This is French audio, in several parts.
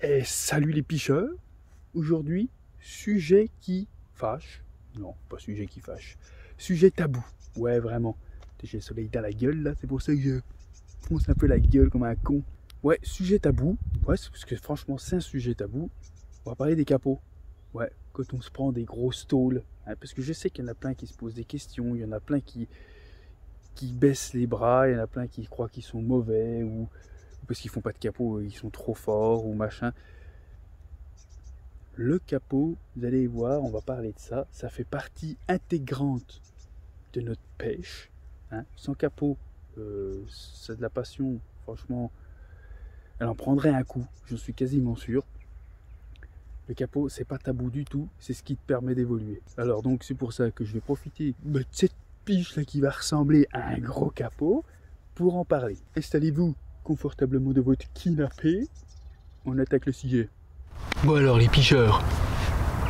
Et salut les picheurs. Aujourd'hui, sujet qui fâche. Non, pas sujet qui fâche. Sujet tabou. Ouais, vraiment. J'ai le soleil dans la gueule là, c'est pour ça que je fonce un peu la gueule comme un con. Ouais, sujet tabou. Ouais, c'est parce que franchement, c'est un sujet tabou. On va parler des capots. Ouais, quand on se prend des grosses tôles. Hein, parce que je sais qu'il y en a plein qui se posent des questions. Il y en a plein qui baissent les bras. Il y en a plein qui croient qu'ils sont mauvais ou parce qu'ils font pas de capot, ils sont trop forts ou machin. Le capot, vous allez voir, on va parler de ça. Ça fait partie intégrante de notre pêche. Hein. Sans capot, c'est de la passion. Franchement, elle en prendrait un coup. J'en suis quasiment sûr. Le capot, c'est pas tabou du tout. C'est ce qui te permet d'évoluer. Alors donc, c'est pour ça que je vais profiter de cette piche là qui va ressembler à un gros capot pour en parler. Installez-vous confortablement de votre canapé. On attaque le sujet. Bon alors les picheurs,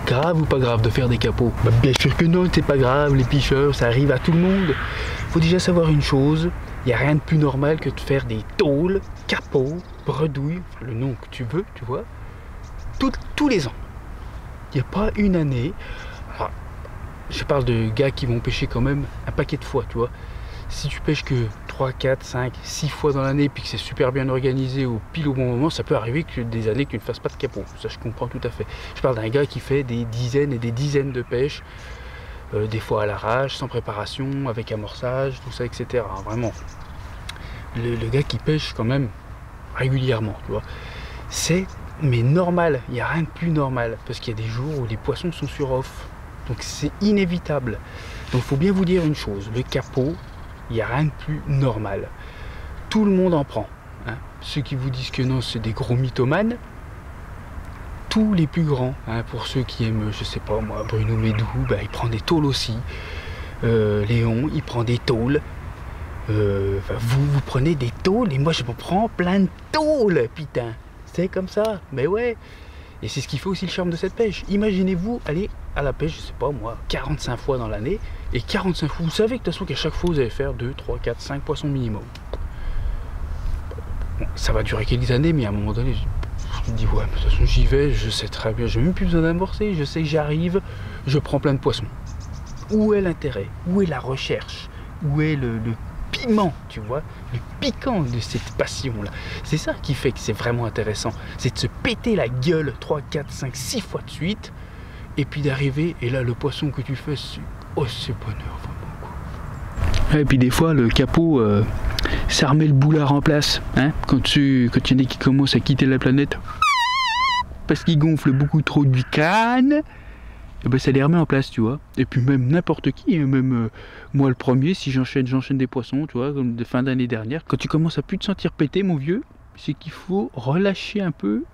grave ou pas grave de faire des capots? Bah, bien sûr que non, c'est pas grave les picheurs, ça arrive à tout le monde. Faut déjà savoir une chose, il n'y a rien de plus normal que de faire des tôles, capots, bredouilles, enfin, le nom que tu veux, tu vois, tous les ans. Il n'y a pas une année. Alors, je parle de gars qui vont pêcher quand même un paquet de fois, tu vois. Si tu pêches que 3, 4, 5, 6 fois dans l'année, puis que c'est super bien organisé au pile au bon moment, ça peut arriver que des années que tu ne fasses pas de capot. Ça, je comprends tout à fait. Je parle d'un gars qui fait des dizaines et des dizaines de pêches, des fois à l'arrache, sans préparation, avec amorçage, tout ça, etc. Vraiment. Le gars qui pêche quand même régulièrement, tu vois. C'est, mais normal, il n'y a rien de plus normal, parce qu'il y a des jours où les poissons sont sur off. Donc c'est inévitable. Donc il faut bien vous dire une chose, le capot, il n'y a rien de plus normal. Tout le monde en prend. Hein. Ceux qui vous disent que non, c'est des gros mythomanes. Tous les plus grands, hein, pour ceux qui aiment, je sais pas moi, Bruno Médou, bah, il prend des tôles aussi. Léon, il prend des tôles. Vous prenez des tôles et moi je me prends plein de tôles, putain. C'est comme ça, mais ouais. Et c'est ce qui fait aussi le charme de cette pêche. Imaginez-vous aller à la pêche, je sais pas moi, 45 fois dans l'année. Et 45 fois, vous savez que de toute façon qu'à chaque fois vous allez faire 2, 3, 4, 5 poissons minimum. Bon, ça va durer quelques années, mais à un moment donné, je me dis ouais, mais de toute façon j'y vais, je sais très bien, j'ai même plus besoin d'amorcer, je sais que j'arrive, je prends plein de poissons. Où est l'intérêt? Où est la recherche? Où est le piment, tu vois, le piquant de cette passion-là? C'est ça qui fait que c'est vraiment intéressant. C'est de se péter la gueule 3, 4, 5, 6 fois de suite, et puis d'arriver, et là, le poisson que tu fais, c'est bonheur, vraiment, quoi. Et puis des fois, le capot, ça remet le boulard en place, hein, quand il y en a qui commencent à quitter la planète, parce qu'ils gonflent beaucoup trop du crâne, et ben ça les remet en place, tu vois. Et puis même n'importe qui, même moi le premier, si j'enchaîne des poissons, tu vois, comme de fin d'année dernière. Quand tu commences à plus te sentir péter, mon vieux, c'est qu'il faut relâcher un peu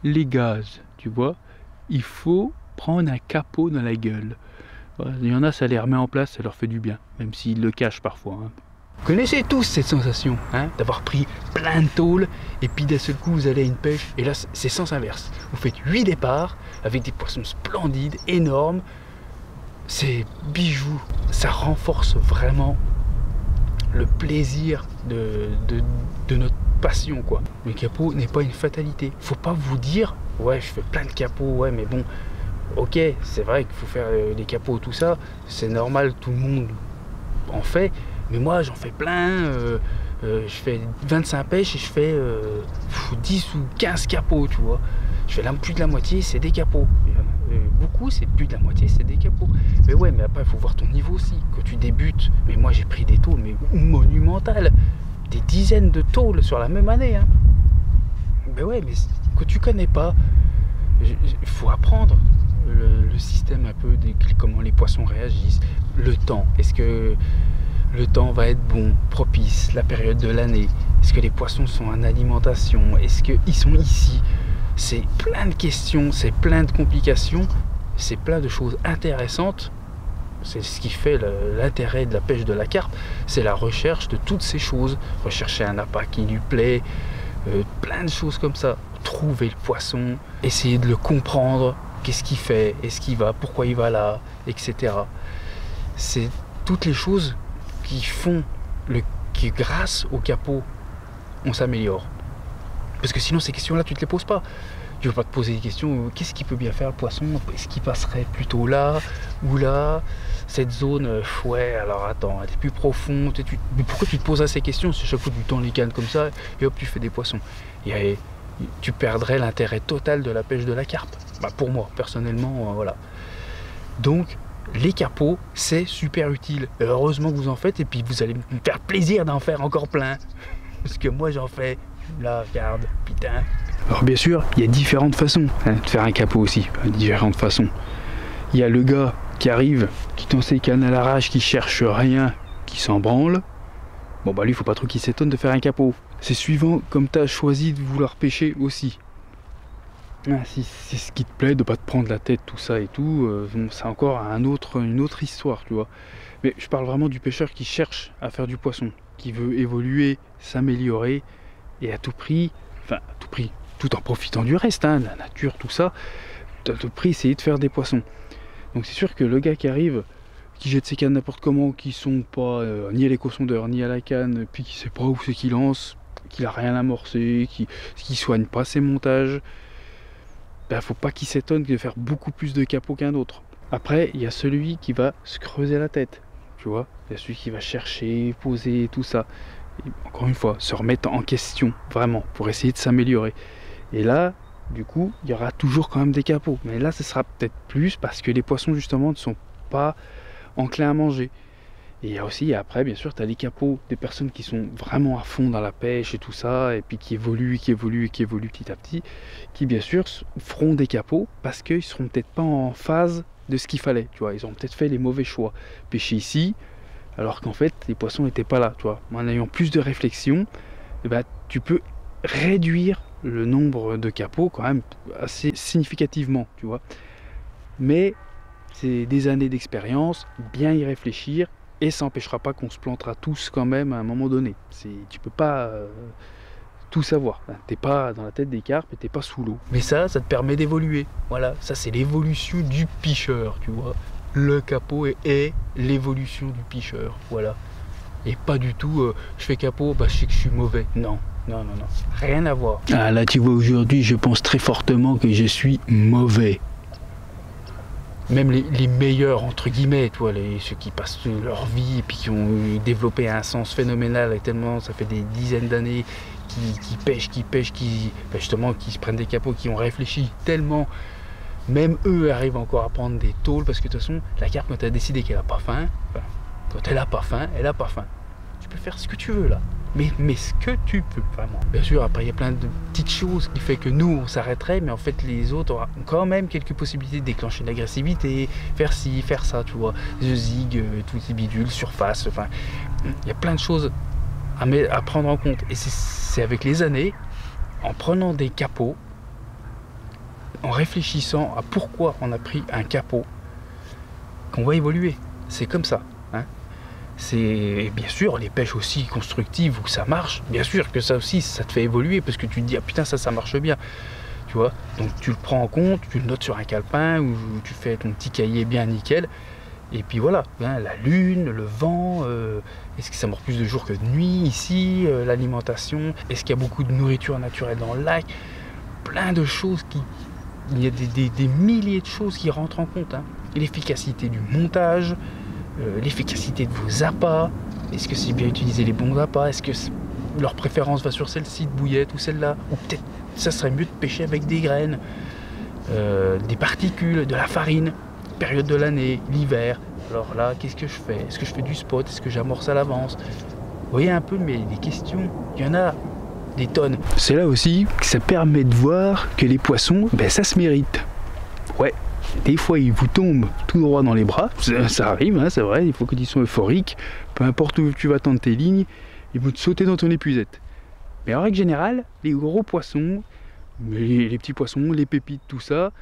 les gaz, tu vois. Il faut prendre un capot dans la gueule. Voilà, il y en a, ça les remet en place, ça leur fait du bien, même s'ils le cachent parfois. Hein. Vous connaissez tous cette sensation, hein, d'avoir pris plein de tôles et puis d'un seul coup vous allez à une pêche et là c'est sens inverse. Vous faites 8 départs avec des poissons splendides, énormes. C'est bijoux, ça renforce vraiment le plaisir de notre passion, quoi. Le capot n'est pas une fatalité. Faut pas vous dire ouais je fais plein de capots, ouais mais bon, ok c'est vrai qu'il faut faire des capots, tout ça, c'est normal, tout le monde en fait. Mais moi j'en fais plein, je fais 25 pêches et je fais 10 ou 15 capots, tu vois. Je fais plus de la moitié, c'est des capots. Beaucoup, c'est plus de la moitié, c'est des capots. Mais ouais, mais après il faut voir ton niveau aussi. Quand tu débutes, mais moi j'ai pris des tôles mais monumentales. Des dizaines de tôles sur la même année. Hein. Mais ouais, mais quand tu connais pas, il faut apprendre le système un peu, comment les poissons réagissent. Le temps, est-ce que le temps va être bon, propice, la période de l'année? Est-ce que les poissons sont en alimentation? Est-ce qu'ils sont ici? C'est plein de questions, c'est plein de complications, c'est plein de choses intéressantes. C'est ce qui fait l'intérêt de la pêche de la carpe, c'est la recherche de toutes ces choses. Rechercher un appât qui lui plaît, plein de choses comme ça. Trouver le poisson, essayer de le comprendre, qu'est-ce qu'il fait, est-ce qu'il va, pourquoi il va là, etc. C'est toutes les choses qui font que grâce au capot, on s'améliore. Parce que sinon, ces questions-là, tu ne te les poses pas. Tu vas pas te poser des questions, qu'est-ce qu'il peut bien faire le poisson? Est-ce qu'il passerait plutôt là ou là? Cette zone, ouais, alors attends, elle est plus profonde. Mais pourquoi tu te poses ces questions? C'est chaque fois que tu tends les cannes comme ça et hop, tu fais des poissons. Et tu perdrais l'intérêt total de la pêche de la carpe. Bah, pour moi, personnellement, voilà. Donc, les capots, c'est super utile. Et heureusement que vous en faites, et puis vous allez me faire plaisir d'en faire encore plein. Parce que moi, j'en fais. Là, regarde, putain. Alors bien sûr, il y a différentes façons de faire un capot aussi. Différentes façons. Il y a le gars qui arrive, qui tend ses cannes à l'arrache, qui cherche rien, qui s'en branle. Bon bah lui, il faut pas trop qu'il s'étonne de faire un capot. C'est suivant comme tu as choisi de vouloir pêcher aussi. Si c'est ce qui te plaît, de pas te prendre la tête, tout ça et tout, c'est encore une autre histoire, tu vois. Mais je parle vraiment du pêcheur qui cherche à faire du poisson, qui veut évoluer, s'améliorer, et à tout prix, tout en profitant du reste, de la nature, tout ça, à tout prix, essayer de faire des poissons. Donc c'est sûr que le gars qui arrive, qui jette ses cannes n'importe comment, qui sont pas ni à l'éco-sondeur, ni à la canne, puis qui sait pas où c'est qu'il lance, qu'il a rien amorcé, qui soigne pas ses montages, ben, faut pas qu'il s'étonne de faire beaucoup plus de capots qu'un autre. Après, il y a celui qui va se creuser la tête, tu vois. Il y a celui qui va chercher, poser, tout ça. Et encore une fois, se remettre en question, vraiment, pour essayer de s'améliorer. Et là, du coup, il y aura toujours quand même des capots. Mais là, ce sera peut-être plus parce que les poissons, justement, ne sont pas enclins à manger. Et il y a aussi, après, bien sûr, tu as les capots des personnes qui sont vraiment à fond dans la pêche et tout ça, et puis qui évoluent petit à petit, qui, bien sûr, feront des capots parce qu'ils ne seront peut-être pas en phase de ce qu'il fallait, tu vois. Ils ont peut-être fait les mauvais choix. Pêcher ici, alors qu'en fait, les poissons n'étaient pas là, tu vois. En ayant plus de réflexion, eh ben, tu peux réduire le nombre de capots quand même assez significativement, tu vois. Mais c'est des années d'expérience, bien y réfléchir, et ça n'empêchera pas qu'on se plantera tous quand même à un moment donné. Tu peux pas tout savoir. T'es pas dans la tête des carpes et t'es pas sous l'eau. Mais ça te permet d'évoluer. Voilà, ça c'est l'évolution du pêcheur, tu vois. Le capot est l'évolution du pêcheur, voilà. Et pas du tout, je fais capot, bah je sais que je suis mauvais. Non, rien à voir. Ah là tu vois, aujourd'hui je pense très fortement que je suis mauvais. Même les meilleurs, entre guillemets, toi, ceux qui passent leur vie et puis qui ont développé un sens phénoménal, tellement ça fait des dizaines d'années qui pêchent, justement, qui se prennent des capots, qui ont réfléchi tellement, même eux arrivent encore à prendre des tôles, parce que de toute façon, la carpe, quand tu as décidé qu'elle n'a pas faim, quand elle n'a pas faim, elle n'a pas faim. Tu peux faire ce que tu veux là. Mais ce que tu peux, vraiment. Bien sûr, après, il y a plein de petites choses qui fait que nous, on s'arrêterait, mais en fait, les autres auront quand même quelques possibilités de déclencher de l'agressivité, faire ci, faire ça, tu vois. The zig, tous ces bidules, surface, enfin, il y a plein de choses à prendre en compte. Et c'est avec les années, en prenant des capots, en réfléchissant à pourquoi on a pris un capot, qu'on va évoluer. C'est comme ça. C'est bien sûr les pêches aussi constructives où ça marche, bien sûr que ça aussi ça te fait évoluer parce que tu te dis ah putain ça marche bien, tu vois, donc tu le prends en compte, tu le notes sur un calepin ou tu fais ton petit cahier bien nickel et puis voilà, la lune, le vent, est-ce que ça mord plus de jour que de nuit ici, l'alimentation, est-ce qu'il y a beaucoup de nourriture naturelle dans le lac, plein de choses il y a des milliers de choses qui rentrent en compte, l'efficacité du montage, l'efficacité de vos appâts, est-ce que c'est bien utiliser les bons appâts, est-ce que leur préférence va sur celle-ci de bouillette ou celle-là, ou peut-être ça serait mieux de pêcher avec des graines, des particules, de la farine, période de l'année, l'hiver. Alors là, qu'est-ce que je fais? Est-ce que je fais du spot? Est-ce que j'amorce à l'avance? Vous voyez un peu, mais des questions, il y en a des tonnes. C'est là aussi que ça permet de voir que les poissons, ça se mérite. Ouais. Des fois, ils vous tombent tout droit dans les bras. Ça arrive, c'est vrai. Il faut qu'ils soient euphoriques. Peu importe où tu vas tendre tes lignes, ils vont te sauter dans ton épuisette. Mais en règle générale, les gros poissons, les petits poissons, les pépites, tout ça,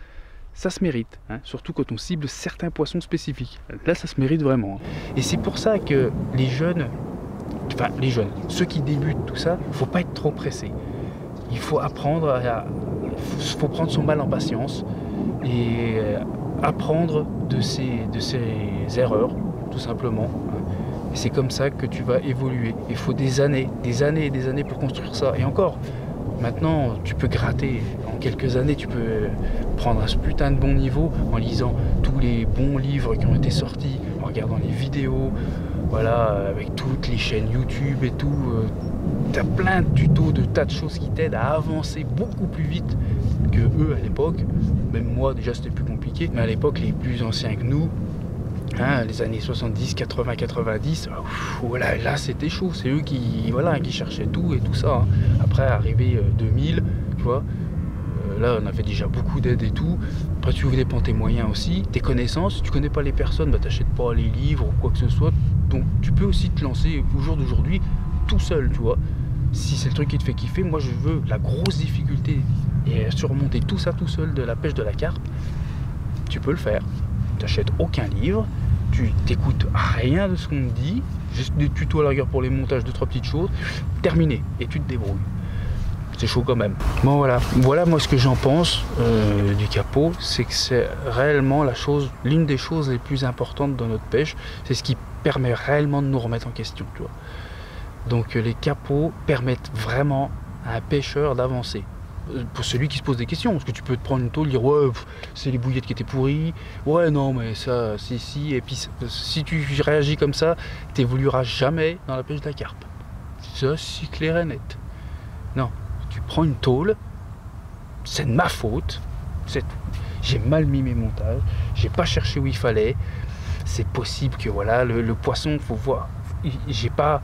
ça se mérite. Surtout quand on cible certains poissons spécifiques. Là, ça se mérite vraiment. Et c'est pour ça que les jeunes, ceux qui débutent, tout ça, il ne faut pas être trop pressé. Il faut apprendre faut prendre son mal en patience. Et apprendre de ses erreurs, tout simplement. Et c'est comme ça que tu vas évoluer. Il faut des années et des années pour construire ça. Et encore, maintenant, tu peux gratter en quelques années, tu peux prendre un putain de bon niveau en lisant tous les bons livres qui ont été sortis, en regardant les vidéos, voilà, avec toutes les chaînes YouTube et tout. T'as plein de tutos, de tas de choses qui t'aident à avancer beaucoup plus vite que eux à l'époque. Même moi, déjà, c'était plus compliqué. Mais à l'époque, les plus anciens que nous, hein, les années 70, 80, 90, voilà, là c'était chaud, c'est eux qui, voilà, qui cherchaient tout et tout ça. Hein. Après, arrivé 2000, tu vois, là on avait déjà beaucoup d'aide et tout. Après, tu dépends tes moyens aussi, tes connaissances. Si tu connais pas les personnes, bah, t'achètes pas les livres ou quoi que ce soit. Donc tu peux aussi te lancer au jour d'aujourd'hui tout seul, tu vois. Si c'est le truc qui te fait kiffer, moi je veux la grosse difficulté et surmonter tout ça tout seul de la pêche de la carpe, tu peux le faire. Tu n'achètes aucun livre, tu t'écoutes rien de ce qu'on te dit, juste des tutos à la rigueur pour les montages, 2-3 petites choses, terminé, et tu te débrouilles. C'est chaud quand même. Bon voilà, voilà moi ce que j'en pense du capot, c'est que c'est réellement l'une des choses les plus importantes dans notre pêche, c'est ce qui permet réellement de nous remettre en question, tu vois. Donc les capots permettent vraiment à un pêcheur d'avancer. Pour celui qui se pose des questions, parce que tu peux te prendre une tôle, dire ouais c'est les bouillettes qui étaient pourries, ouais non mais ça si, et puis si tu réagis comme ça, t'évolueras jamais dans la pêche de la carpe. Ça c'est clair et net. Non, tu prends une tôle, c'est de ma faute, c'est tout. J'ai mal mis mes montages, j'ai pas cherché où il fallait, c'est possible que voilà, le poisson, faut voir, j'ai pas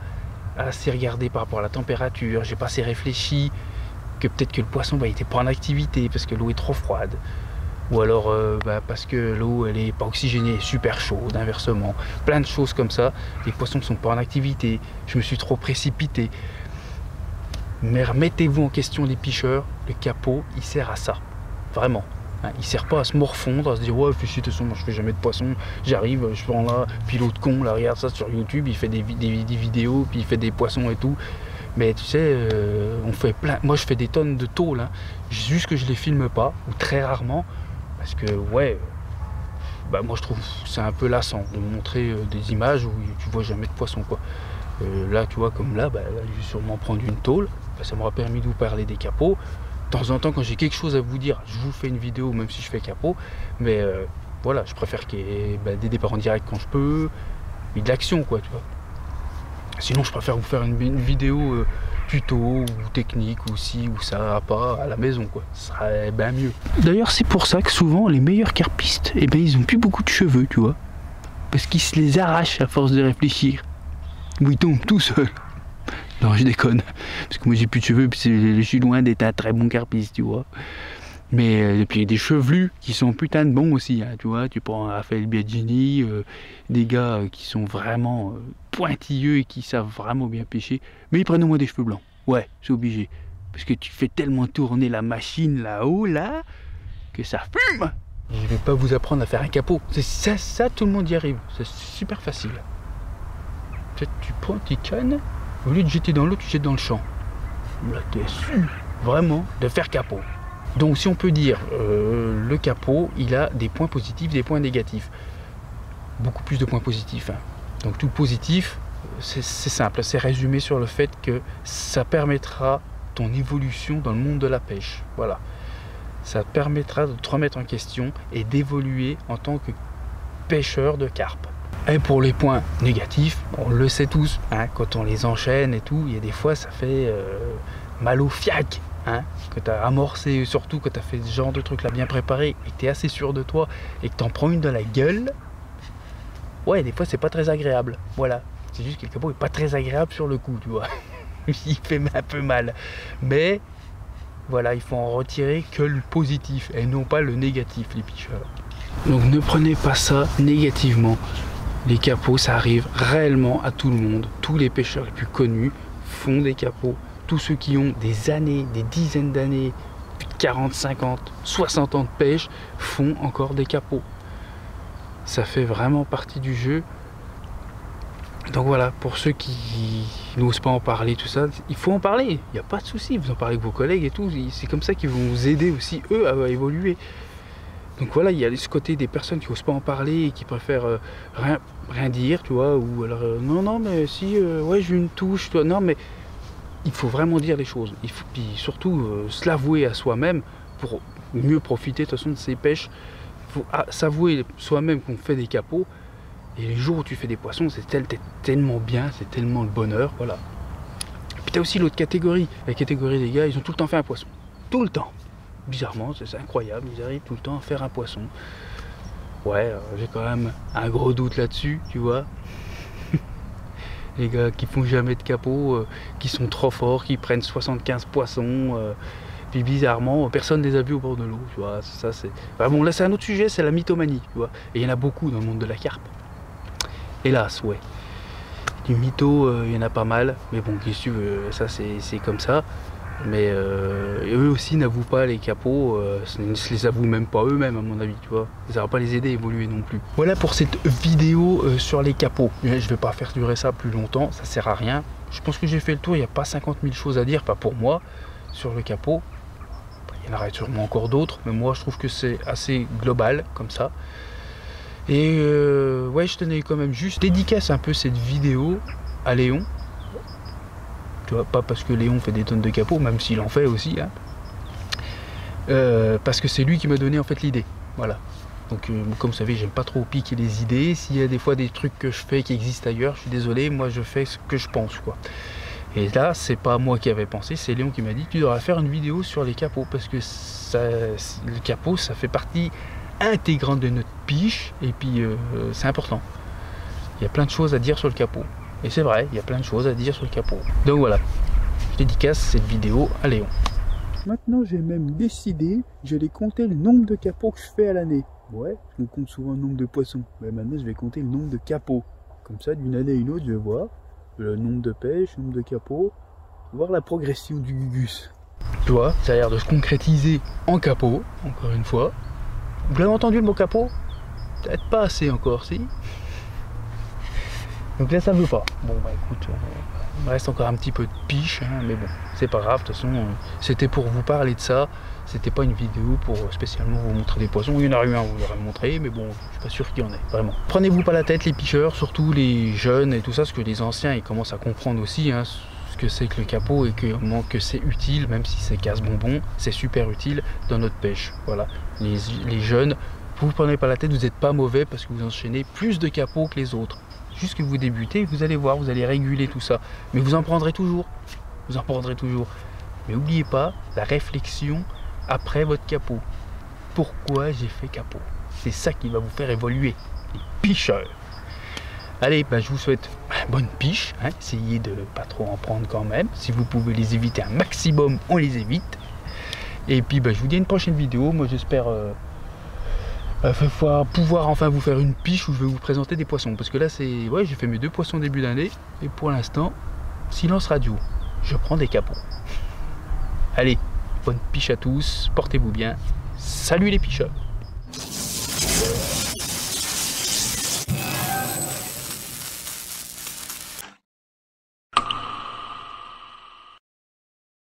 assez regardé par rapport à la température, j'ai pas assez réfléchi, que peut-être que le poisson il n'était pas en activité parce que l'eau est trop froide, ou alors parce que l'eau elle est pas oxygénée, super chaude, inversement, plein de choses comme ça, les poissons ne sont pas en activité, je me suis trop précipité. Mais remettez-vous en question les pêcheurs, le capot il sert à ça, vraiment. Hein, il sert pas à se morfondre, à se dire ouais fais chier de toute façon moi je fais jamais de poisson, j'arrive, je prends là, puis l'autre con là regarde ça sur YouTube, il fait des vidéos, puis il fait des poissons et tout. Mais tu sais, on fait plein. Moi, je fais des tonnes de tôles, hein. Juste que je les filme pas, ou très rarement, parce que ouais, bah moi je trouve c'est un peu lassant de montrer des images où tu vois jamais de poisson quoi. Là, tu vois comme là, là, je vais sûrement prendre une tôle, ça m'aura permis de vous parler des capots. De temps en temps, quand j'ai quelque chose à vous dire, je vous fais une vidéo, même si je fais capot. Mais voilà, je préfère qu'il y ait des départs en direct quand je peux, et de l'action quoi, tu vois. Sinon, je préfère vous faire une vidéo tuto ou technique ou ci ou ça, pas à la maison quoi. Ce serait bien mieux. D'ailleurs, c'est pour ça que souvent les meilleurs carpistes, ils ont plus beaucoup de cheveux, tu vois. Parce qu'ils se les arrachent à force de réfléchir. Ou ils tombent tout seuls. Non, je déconne. Parce que moi j'ai plus de cheveux, puis je suis loin d'être un très bon carpiste, tu vois. Mais puis des chevelus qui sont putain de bons aussi, hein, tu vois. Tu prends Raphaël Biagini, des gars qui sont vraiment pointilleux et qui savent vraiment bien pêcher. Mais ils prennent au moins des cheveux blancs. Ouais, c'est obligé. Parce que tu fais tellement tourner la machine là-haut, là, que ça fume. Je vais pas vous apprendre à faire un capot. C'est ça, tout le monde y arrive. C'est super facile. Tu prends tes cannes, au lieu de jeter dans l'eau, tu jettes dans le champ. Là, t'es sûr, vraiment, de faire capot. Donc si on peut dire, le capot, il a des points positifs, des points négatifs. Beaucoup plus de points positifs. Hein. Donc tout positif, c'est simple, c'est résumé sur le fait que ça permettra ton évolution dans le monde de la pêche. Voilà. Ça te permettra de te remettre en question et d'évoluer en tant que pêcheur de carpe. Et pour les points négatifs, on le sait tous, hein, quand on les enchaîne et tout, il y a des fois ça fait mal au fiac. Hein, que tu as amorcé, surtout que tu as fait ce genre de truc là bien préparé et que tu es assez sûr de toi et que tu en prends une dans la gueule, ouais, des fois c'est pas très agréable. Voilà, c'est juste que le capot est pas très agréable sur le coup, tu vois. Il fait un peu mal. Mais voilà, il faut en retirer que le positif et non pas le négatif, les pêcheurs. Donc ne prenez pas ça négativement. Les capots, ça arrive réellement à tout le monde. Tous les pêcheurs les plus connus font des capots. Tous ceux qui ont des années, des dizaines d'années, plus de 40, 50, 60 ans de pêche, font encore des capots. Ça fait vraiment partie du jeu. Donc voilà, pour ceux qui n'osent pas en parler, tout ça, il faut en parler. Il n'y a pas de souci, vous en parlez avec vos collègues et tout. C'est comme ça qu'ils vont vous aider aussi, eux, à évoluer. Donc voilà, il y a ce côté des personnes qui n'osent pas en parler et qui préfèrent rien dire, tu vois. Ou alors, non, mais si, ouais, j'ai une touche, toi. Non, mais il faut vraiment dire les choses. Il faut, puis surtout, se l'avouer à soi-même. pour mieux profiter de toute façon de ces pêches, il faut s'avouer soi-même qu'on fait des capots. Et les jours où tu fais des poissons, c'est tellement bien, c'est tellement le bonheur, voilà. Et puis tu as aussi l'autre catégorie, la catégorie des gars, ils ont tout le temps fait un poisson. Tout le temps. Bizarrement, c'est incroyable, ils arrivent tout le temps à faire un poisson. Ouais, j'ai quand même un gros doute là-dessus, tu vois. Les gars qui font jamais de capot, qui sont trop forts, qui prennent 75 poissons, puis bizarrement, personne ne les a vus au bord de l'eau, tu vois. Ça, c'est... Enfin, bon, là, c'est un autre sujet, c'est la mythomanie, tu vois. Et il y en a beaucoup dans le monde de la carpe. Hélas, ouais. Du mytho, il y en a pas mal, mais bon, qu'est-ce que tu veux, ça, c'est comme ça. Mais eux aussi n'avouent pas les capots, ne se les avouent même pas eux-mêmes à mon avis, tu vois. Ça va pas les aider à évoluer non plus. Voilà pour cette vidéo sur les capots. Je vais pas faire durer ça plus longtemps, ça sert à rien. Je pense que j'ai fait le tour, il n'y a pas 50 000 choses à dire, pas pour moi, sur le capot. Il y en aurait sûrement encore d'autres, mais moi je trouve que c'est assez global comme ça. Et ouais, je tenais quand même juste dédicace un peu cette vidéo à Léon. Tu vois, pas parce que Léon fait des tonnes de capots, même s'il en fait aussi, hein. Parce que c'est lui qui m'a donné en fait l'idée. Voilà. Donc comme vous savez, j'aime pas trop piquer les idées. S'il y a des fois des trucs que je fais qui existent ailleurs, je suis désolé, moi je fais ce que je pense, quoi. Et là, c'est pas moi qui avais pensé, c'est Léon qui m'a dit tu devrais faire une vidéo sur les capots, parce que ça, le capot, ça fait partie intégrante de notre piche, et puis c'est important. Il y a plein de choses à dire sur le capot. Et c'est vrai, il y a plein de choses à dire sur le capot. Donc voilà, je dédicace cette vidéo à Léon. Maintenant, j'ai même décidé, j'allais compter le nombre de capots que je fais à l'année. Ouais, on compte souvent le nombre de poissons. Mais maintenant, je vais compter le nombre de capots. Comme ça, d'une année à une autre, je vais voir le nombre de pêches, le nombre de capots, voir la progression du gugus. Tu vois, ça a l'air de se concrétiser en capot, encore une fois. Vous l'avez entendu le mot capot? Peut-être pas assez encore, si. Donc là ça veut pas. Bon bah écoute, il me reste encore un petit peu de piche, hein, mais bon, c'est pas grave, de toute façon, c'était pour vous parler de ça, c'était pas une vidéo pour spécialement vous montrer des poissons. Il y en aurait eu un, vous l'aurez montré, mais bon, je suis pas sûr qu'il y en ait, vraiment. Prenez-vous pas la tête les picheurs, surtout les jeunes et tout ça, parce que les anciens ils commencent à comprendre aussi hein, ce que c'est que le capot et que c'est utile, même si c'est casse-bonbon, c'est super utile dans notre pêche. Voilà, les jeunes, vous prenez pas la tête, vous n'êtes pas mauvais parce que vous enchaînez plus de capots que les autres. Juste que vous débutez, vous allez voir, vous allez réguler tout ça. Mais vous en prendrez toujours. Vous en prendrez toujours. Mais n'oubliez pas la réflexion après votre capot. Pourquoi j'ai fait capot? C'est ça qui va vous faire évoluer. Les picheurs. Allez, bah, je vous souhaite bonne piche. Hein. Essayez de pas trop en prendre quand même. Si vous pouvez les éviter un maximum, on les évite. Et puis bah, je vous dis à une prochaine vidéo. Moi j'espère... pouvoir enfin vous faire une piche où je vais vous présenter des poissons, parce que là c'est ouais, j'ai fait mes 2 poissons début d'année et pour l'instant silence radio, je prends des capots. Allez, bonne piche à tous, portez-vous bien, salut les picheurs.